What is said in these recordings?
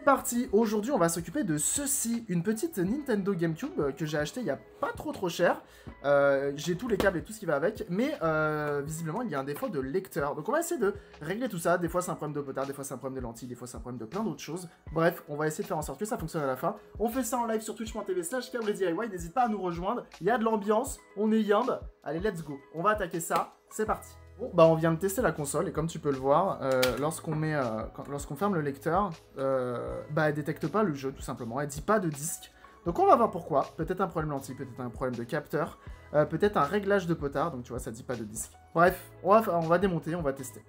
parti. Aujourd'hui, on va s'occuper de ceci, une petite Nintendo GameCube que j'ai acheté il y a pas trop cher. J'ai tous les câbles et tout ce qui va avec, mais visiblement, il y a un défaut de lecteur. Donc, on va essayer de régler tout ça. Des fois, c'est un problème de potard, des fois, c'est un problème de lentilles, des fois, c'est un problème de plein d'autres choses. Bref, on va essayer de faire en sorte que ça fonctionne à la fin. On fait ça en live sur twitch.tv/CabriDIY. N'hésite pas à nous rejoindre. Il y a de l'ambiance, on est yimb. Allez, let's go. On va attaquer ça. C'est parti. Bon, bah on vient de tester la console et comme tu peux le voir, lorsqu'on ferme le lecteur, bah elle détecte pas le jeu tout simplement, elle dit pas de disque. Donc on va voir pourquoi, peut-être un problème lentille, peut-être un problème de capteur, peut-être un réglage de potard, donc tu vois ça dit pas de disque. Bref, on va démonter, on va tester.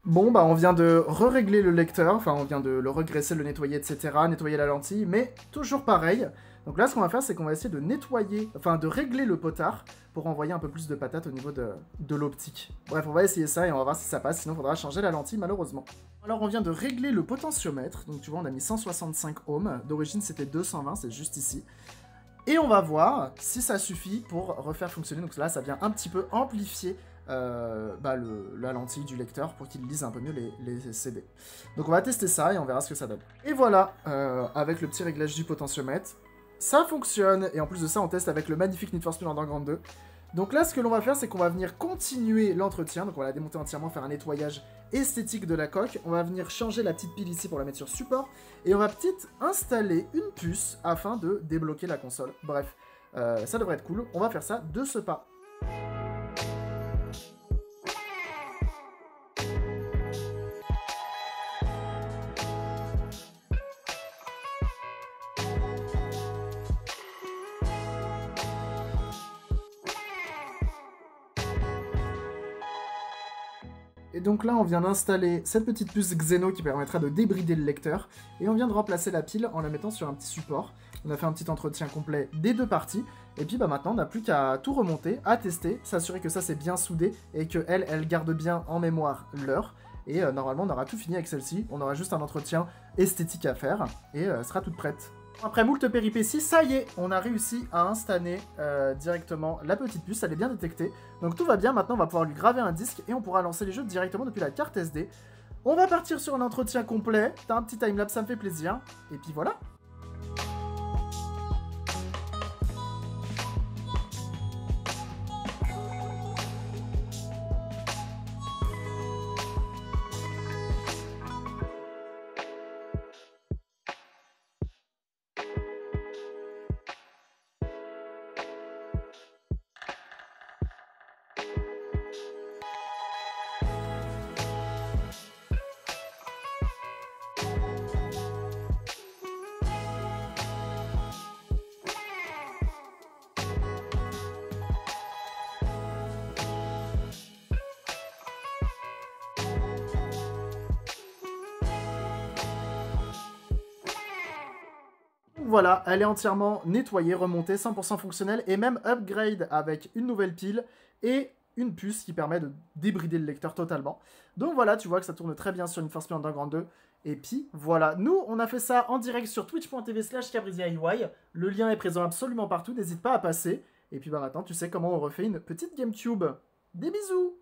Bon, bah on vient de régler le lecteur, enfin on vient de le regresser, le nettoyer, etc., nettoyer la lentille, mais toujours pareil. Donc là, ce qu'on va faire, c'est qu'on va essayer de nettoyer, enfin de régler le potard pour envoyer un peu plus de patates au niveau de l'optique. Bref, on va essayer ça et on va voir si ça passe, sinon il faudra changer la lentille malheureusement. Alors on vient de régler le potentiomètre, donc tu vois on a mis 165 ohms, d'origine c'était 220, c'est juste ici. Et on va voir si ça suffit pour refaire fonctionner, donc là ça vient un petit peu amplifier la lentille du lecteur pour qu'il lise un peu mieux les CD. Donc on va tester ça et on verra ce que ça donne. Et voilà, avec le petit réglage du potentiomètre, ça fonctionne. Et en plus de ça, on teste avec le magnifique Need for Speed Underground 2. Donc là, ce que l'on va faire, c'est qu'on va venir continuer l'entretien. Donc on va la démonter entièrement, faire un nettoyage esthétique de la coque. On va venir changer la petite pile ici pour la mettre sur support. Et on va peut-être installer une puce afin de débloquer la console. Bref, ça devrait être cool. On va faire ça de ce pas. Et donc là, on vient d'installer cette petite puce Xeno qui permettra de débrider le lecteur. Et on vient de remplacer la pile en la mettant sur un petit support. On a fait un petit entretien complet des deux parties. Et puis bah maintenant, on n'a plus qu'à tout remonter, à tester, s'assurer que ça c'est bien soudé et qu'elle garde bien en mémoire l'heure. Et normalement, on aura tout fini avec celle-ci. On aura juste un entretien esthétique à faire et elle sera toute prête. Après moult péripéties, ça y est, on a réussi à installer directement la petite puce, elle est bien détectée. Donc tout va bien, maintenant on va pouvoir lui graver un disque et on pourra lancer les jeux directement depuis la carte SD. On va partir sur un entretien complet, t'as un petit timelapse, ça me fait plaisir. Et puis voilà. Voilà, elle est entièrement nettoyée, remontée, 100% fonctionnelle et même upgrade avec une nouvelle pile et une puce qui permet de débrider le lecteur totalement. Donc voilà, tu vois que ça tourne très bien sur une Need for Speed Underground 2. Et puis voilà, nous on a fait ça en direct sur twitch.tv/CabriDIY. Le lien est présent absolument partout, n'hésite pas à passer. Et puis bah maintenant tu sais comment on refait une petite GameCube. Des bisous!